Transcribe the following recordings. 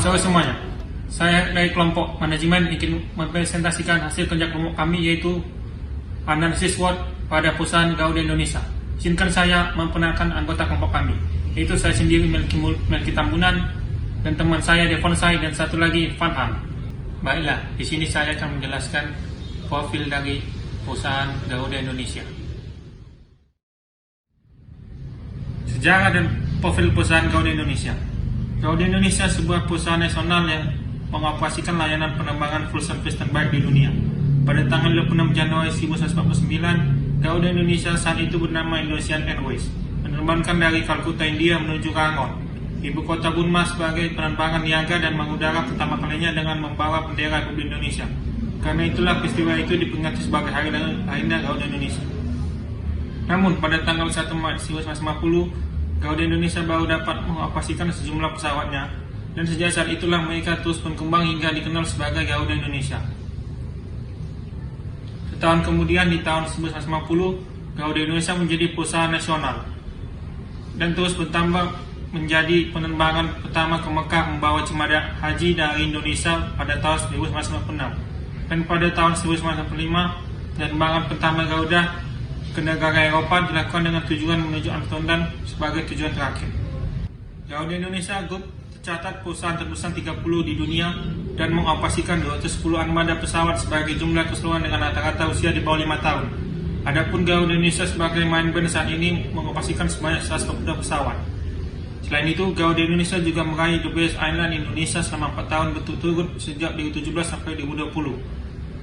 Selamat semuanya. Saya dari kelompok manajemen ingin mempresentasikan hasil kerja kelompok kami, yaitu analisis SWOT pada perusahaan Garuda Indonesia. Izinkan saya memperkenalkan anggota kelompok kami, yaitu saya sendiri Melki Tambunan dan teman saya Devonsai dan satu lagi Fanhan. Baiklah, di sini saya akan menjelaskan profil dari perusahaan Garuda Indonesia. Sejarah dan profil perusahaan Garuda Indonesia. Garuda Indonesia sebuah perusahaan nasional yang mengoperasikan layanan penerbangan full service terbaik di dunia. Pada tanggal 26 Januari 1949, Garuda Indonesia saat itu bernama Indonesian Airways, menerbangkan dari Kalkuta, India menuju Rangon, ibu kota Burma, sebagai penerbangan niaga dan mengudara pertama kalinya dengan membawa bendera Republik Indonesia. Karena itulah peristiwa itu diperingati sebagai Hari Lahirnya Garuda Indonesia. Namun pada tanggal 1 Maret 1950, Garuda Indonesia baru dapat mengoperasikan sejumlah pesawatnya, dan sejak saat itulah mereka terus berkembang hingga dikenal sebagai Garuda Indonesia. Setahun kemudian, di tahun 1950, Garuda Indonesia menjadi perusahaan nasional dan terus bertambah menjadi penerbangan pertama ke Mekah membawa jemaah haji dari Indonesia pada tahun 1996. Dan pada tahun 1995, penerbangan pertama Garuda ke negara Eropa dilakukan dengan tujuan menuju Amsterdam sebagai tujuan terakhir. Garuda Indonesia Group tercatat perusahaan terbesar 30 di dunia dan mengoperasikan 210 armada pesawat sebagai jumlah keseluruhan dengan rata-rata usia di bawah 5 tahun. Adapun Garuda Indonesia sebagai main brand saat ini mengoperasikan sebanyak 142 pesawat. Selain itu, Garuda Indonesia juga meraih The Best Airline Indonesia selama 4 tahun berturut-turut sejak 2017 sampai 2020.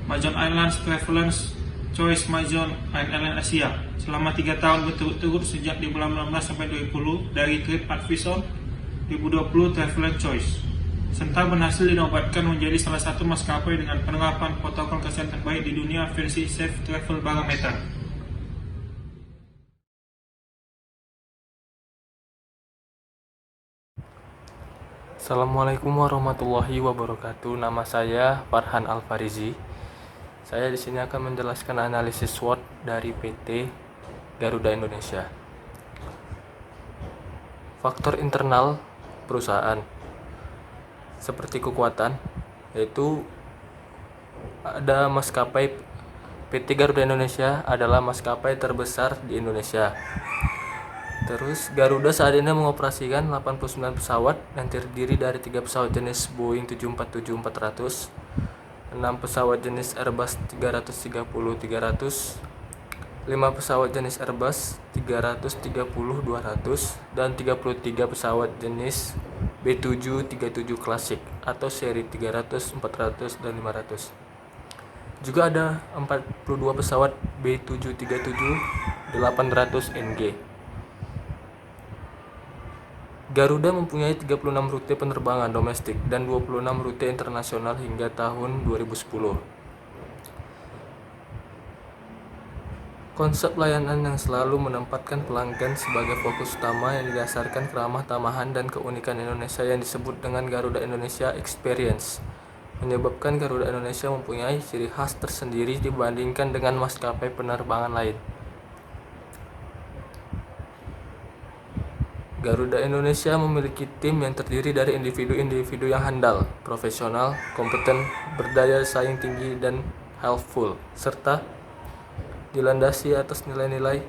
Majon Airlines Travelers Choice Majon Airline Asia selama 3 tahun berturut-turut sejak 2019 sampai 2020 dari TripAdvisor 2020 Traveler Choice, serta berhasil dinobatkan menjadi salah satu maskapai dengan penerapan protokol kesehatan terbaik di dunia versi Safe Travel Barometer. Assalamualaikum warahmatullahi wabarakatuh. Nama saya Farhan Alfarizi. Saya di sini akan menjelaskan analisis SWOT dari PT Garuda Indonesia. Faktor internal perusahaan seperti kekuatan, yaitu ada maskapai PT Garuda Indonesia adalah maskapai terbesar di Indonesia. Terus Garuda saat ini mengoperasikan 89 pesawat yang terdiri dari 3 pesawat jenis Boeing 747-400, 6 pesawat jenis Airbus 330-300, 5 pesawat jenis Airbus 330-200, dan 33 pesawat jenis B737 Classic atau seri 300, 400, dan 500. Juga ada 42 pesawat B737-800NG. Garuda mempunyai 36 rute penerbangan domestik dan 26 rute internasional hingga tahun 2010. Konsep layanan yang selalu menempatkan pelanggan sebagai fokus utama yang didasarkan keramah tamahan dan keunikan Indonesia yang disebut dengan Garuda Indonesia Experience, menyebabkan Garuda Indonesia mempunyai ciri khas tersendiri dibandingkan dengan maskapai penerbangan lain. Garuda Indonesia memiliki tim yang terdiri dari individu-individu yang handal, profesional, kompeten, berdaya saing tinggi, dan helpful, serta dilandasi atas nilai-nilai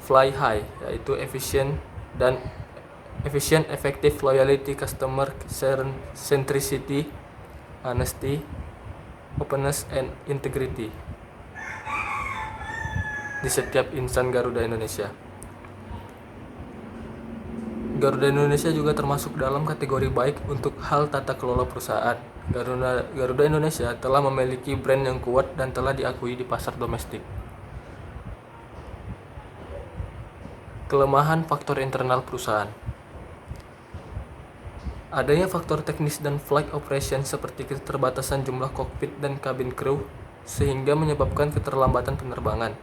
fly high, yaitu efficient, effective, loyalty, customer centricity, honesty, openness, and integrity di setiap insan Garuda Indonesia. Garuda Indonesia juga termasuk dalam kategori baik untuk hal tata kelola perusahaan. Garuda Indonesia telah memiliki brand yang kuat dan telah diakui di pasar domestik. Kelemahan faktor internal perusahaan. Adanya faktor teknis dan flight operation seperti keterbatasan jumlah kokpit dan kabin kru sehingga menyebabkan keterlambatan penerbangan.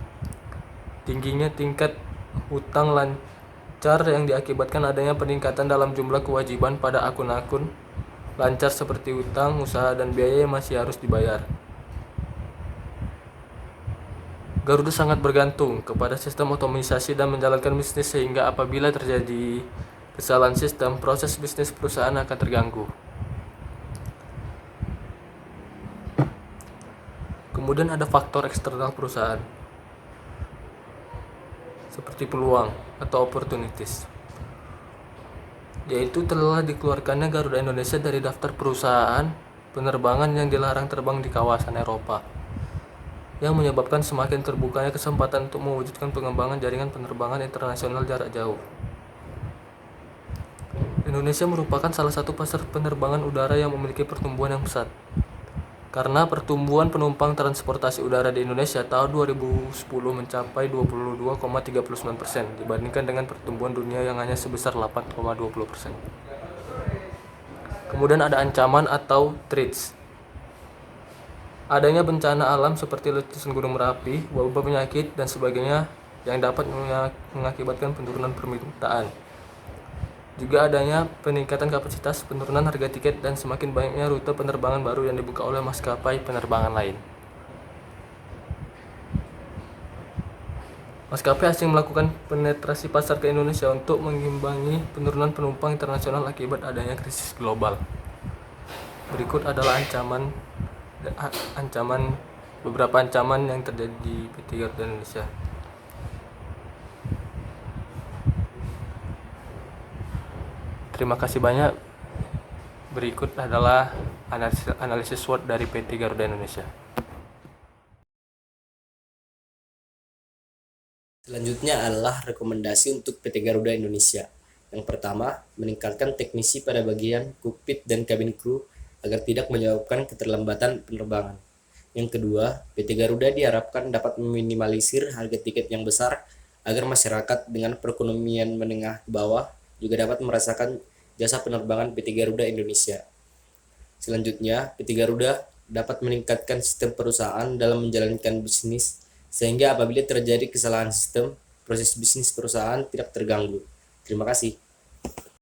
Tingginya tingkat hutang lancar yang diakibatkan adanya peningkatan dalam jumlah kewajiban pada akun-akun lancar seperti hutang, usaha, dan biaya yang masih harus dibayar. Garuda sangat bergantung kepada sistem otomatisasi dan menjalankan bisnis sehingga apabila terjadi kesalahan sistem, proses bisnis perusahaan akan terganggu. Kemudian ada faktor eksternal perusahaan, seperti peluang atau opportunities, yaitu telah dikeluarkannya Garuda Indonesia dari daftar perusahaan penerbangan yang dilarang terbang di kawasan Eropa, yang menyebabkan semakin terbukanya kesempatan untuk mewujudkan pengembangan jaringan penerbangan internasional jarak jauh. Indonesia merupakan salah satu pasar penerbangan udara yang memiliki pertumbuhan yang pesat. Karena pertumbuhan penumpang transportasi udara di Indonesia tahun 2010 mencapai 22,39% dibandingkan dengan pertumbuhan dunia yang hanya sebesar 8,20%. Kemudian ada ancaman atau threats. Adanya bencana alam seperti letusan Gunung Merapi, wabah penyakit, dan sebagainya yang dapat mengakibatkan penurunan permintaan. Juga adanya peningkatan kapasitas, penurunan harga tiket, dan semakin banyaknya rute penerbangan baru yang dibuka oleh maskapai penerbangan lain. Maskapai asing melakukan penetrasi pasar ke Indonesia untuk mengimbangi penurunan penumpang internasional akibat adanya krisis global. Berikut adalah beberapa ancaman yang terjadi di PT Garuda Indonesia. Terima kasih banyak. Berikut adalah analisis SWOT dari PT Garuda Indonesia. Selanjutnya adalah rekomendasi untuk PT Garuda Indonesia. Yang pertama, meningkatkan teknisi pada bagian kokpit dan kabin kru agar tidak menyebabkan keterlambatan penerbangan. Yang kedua, PT Garuda diharapkan dapat meminimalisir harga tiket yang besar agar masyarakat dengan perekonomian menengah ke bawah juga dapat merasakan jasa penerbangan PT Garuda Indonesia. Selanjutnya, PT Garuda dapat meningkatkan sistem perusahaan dalam menjalankan bisnis sehingga apabila terjadi kesalahan sistem, proses bisnis perusahaan tidak terganggu. Terima kasih.